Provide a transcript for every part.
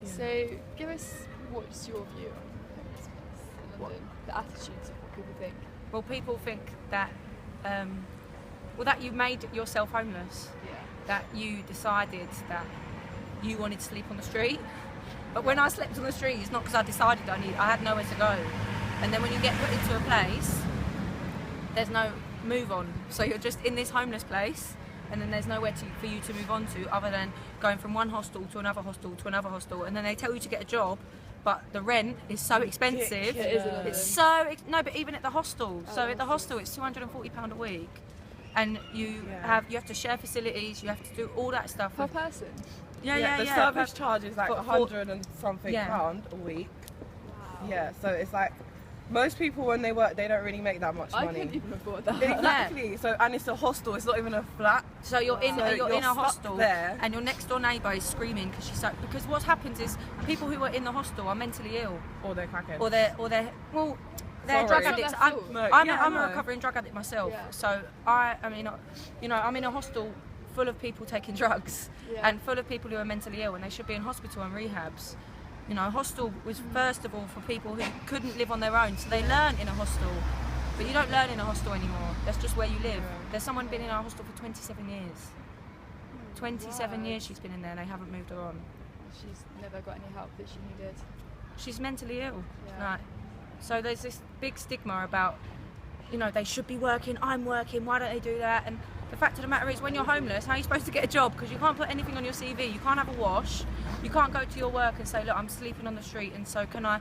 So give us what's your view on homelessness in London, the attitudes of what people think. Well, people think that, that you made yourself homeless, Yeah. that you decided that you wanted to sleep on the street. But when I slept on the street, it's not because I decided I had nowhere to go. And then when you get put into a place, there's no move on. So you're just in this homeless place, and then there's nowhere for you to move on to other than going from one hostel to another hostel to another hostel. And then they tell you to get a job, but the rent is so expensive. It's no, but even at the hostel. So at the hostel, it's £240 a week, and you have to share facilities. You have to do all that stuff Per person? The service charge is like For- 100 and something pound a week. Wow. Yeah, so it's like most people when they work, they don't really make that much money. I couldn't even afford that. Exactly. So and it's a hostel. It's not even a flat. So you're in a hostel there, and your next door neighbour is screaming because what happens is people who are in the hostel are mentally ill, or they're cracking, or they're drug addicts. I'm a recovering drug addict myself, so I'm in a hostel full of people taking drugs and full of people who are mentally ill, and they should be in hospital and rehabs. You know, a hostel was first of all for people who couldn't live on their own, so they learn in a hostel. But you don't learn in a hostel anymore. That's just where you live. There's someone been in our hostel for 27 years. 27 years she's been in there and they haven't moved her on. She's never got any help that she needed. She's mentally ill. Yeah. Right. So there's this big stigma about, they should be working, I'm working, why don't they do that? And the fact of the matter is, when you're homeless, how are you supposed to get a job? Because you can't put anything on your CV, you can't have a wash, you can't go to your work and say, look, I'm sleeping on the street, and so can I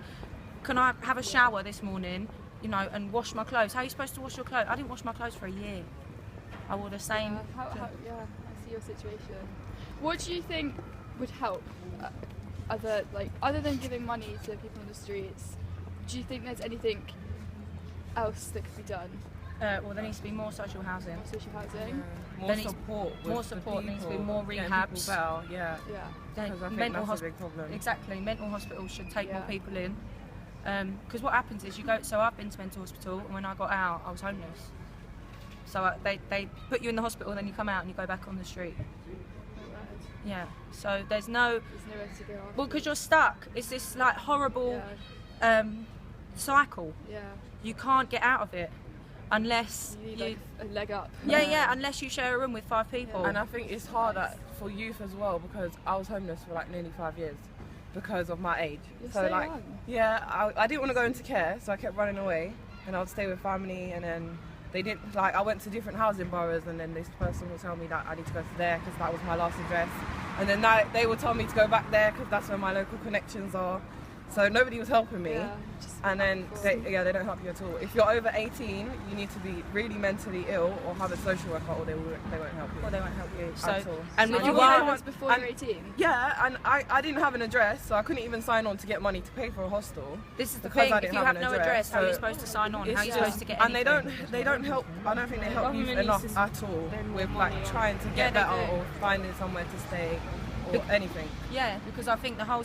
have a shower this morning, and wash my clothes? How are you supposed to wash your clothes? I didn't wash my clothes for a year. I wore the same. I see your situation. What do you think would help, other than giving money to people on the streets? Do you think there's anything else that could be done? Well, there needs to be more social housing. Social housing? More support. More support, needs to be more rehabs. Because I think that's a big problem. Exactly, mental hospitals should take more people in. Because what happens is so I've been to mental hospital, and when I got out, I was homeless. So they put you in the hospital, then you come out and you go back on the street. Yeah, so there's nowhere to go after. Well, because you're stuck. It's this horrible cycle. Yeah. You can't get out of it unless you need a leg up. Unless you share a room with 5 people. And I think it's hard for youth as well, because I was homeless for nearly 5 years because of my age. You're so young. I didn't want to go into care, so I kept running away, and I would stay with family, and then they didn't I went to different housing boroughs, and then this person would tell me that I need to go to there because that was my last address, and then they would tell me to go back there because that's where my local connections are. So nobody was helping me, and then they don't help you at all. If you're over 18, you need to be really mentally ill or have a social worker, or they won't help you. Or they won't help you. At all. And you were homeless before you're 18? Yeah, and I didn't have an address, so I couldn't even sign on to get money to pay for a hostel. This is the thing. If you have no address, how are you supposed to sign on? How are you supposed to get anything? And they don't help. I don't think they help you enough at all with trying to get better or finding somewhere to stay. Or anything. Yeah, because I think our whole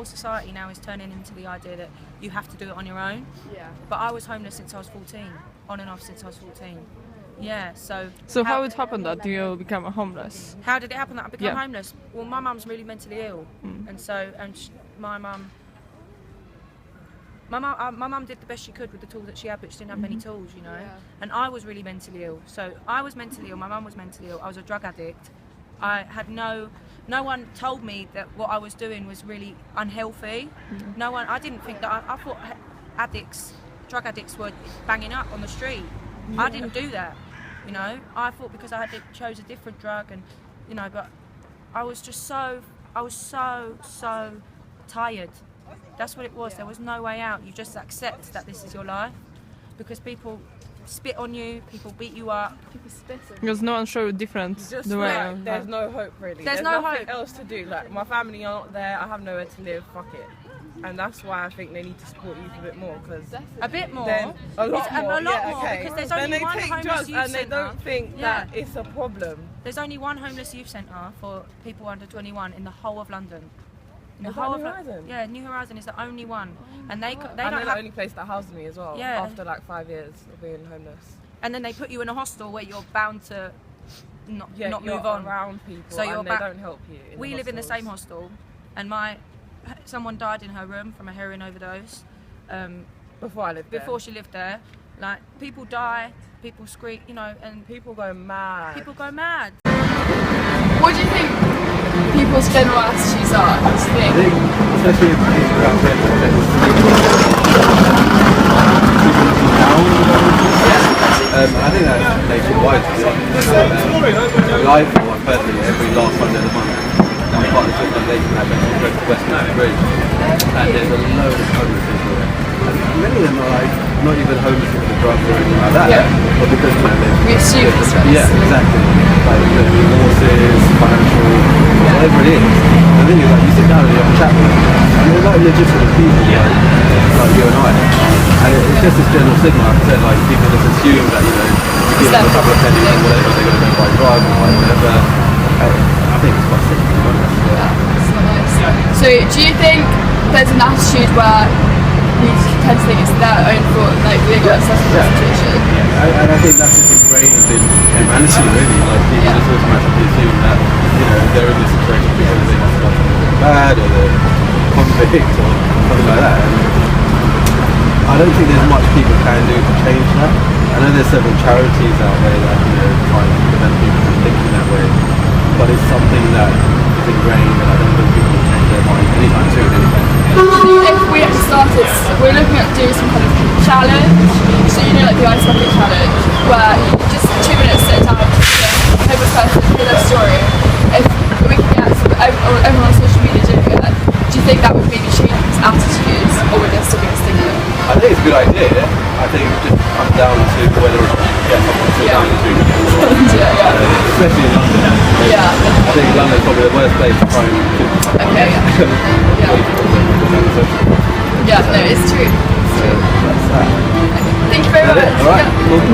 society now is turning into the idea that you have to do it on your own. Yeah. But I was homeless since I was 14, on and off since I was 14. Yeah, so how it happened that you became homeless? How did it happen that I became homeless? Well, my mum's really mentally ill, and my mum did the best she could with the tools that she had, but she didn't have many tools, And I was really mentally ill. So I was mentally ill, my mum was mentally ill, I was a drug addict. I had no one told me that what I was doing was really unhealthy. I didn't think that. I thought drug addicts were banging up on the street. I didn't do that, I thought because I chose a different drug, and but I was so tired. That's what it was. There was no way out. You just accept that this is your life, because people spit on you, people beat you up. People spit on you. Because no one showed difference. There's no hope really. There's no nothing hope else to do. My family are not there. I have nowhere to live. Fuck it. And that's why I think they need to support youth a bit more, because a bit more, a lot more, because there's only one homeless youth and they centre. don't think that it's a problem. There's only one homeless youth centre for people under 21 in the whole of London. New Horizon? Yeah, New Horizon is the only one, and they're the only place that housed me as well. Yeah. After 5 years of being homeless. And then they put you in a hostel where you're bound to not you're move on around people, so and they don't help you. We live in the same hostel, and my someone died in her room from a heroin overdose. Before I lived there. Before she lived there, like people die, people scream, you know, and People go mad. people go mad. What do you think people's general attitudes are? What do you I think? think, especially if people around here, people looking down. I think that's nationwide, to be honest. I, for one, personally, every last Sunday of the month, I'm part of the organisation that actually goes to Westminster Bridge, and there's a load of homeless people there. And many of them are like, not even homeless because of drugs or anything like that, but because, you know, they've... We assume it's right. Yeah, exactly. Like, divorces, financial, whatever it is. The thing is, like, you sit down and you have a chat with them, and they're like legitimate people, like you and I. And it's just this general stigma, like I said, like, people just assume that, you know, you give them a couple of pennies or whatever, they're going to go buy drugs or like whatever. I think it's quite sick, to be honest. It's not nice. So do you think there's an attitude where we tend to think it's their own fault, like they got themselves in that situation? And I think that's just ingrained in humanity, really. Like, people just automatically assume that, you know, they're in this situation because they must have done something bad or they're convict or something like that. And I don't think there's much people can do to change that. I know there's several charities out there that, you know, try and prevent people from thinking that way, but it's something that is ingrained, and I don't think people will change their mind anytime soon. If we had started, we're looking at doing some kind of challenge. So you know, like the ice bucket challenge, where you just 2 minutes sit down, homeless person, hear their story. If we can get everyone on social media doing it, do you think that would maybe change people's attitudes, or would there still be a stigma? I think it's a good idea. I think it just comes down to whether you can get someone to sit down and do it. Especially in London. Yeah. I think London's probably the worst place to try and do it. Okay. Yeah. Yeah. No, it's true. It's true. That's that. Thank you very much. Alright, Yeah. cool.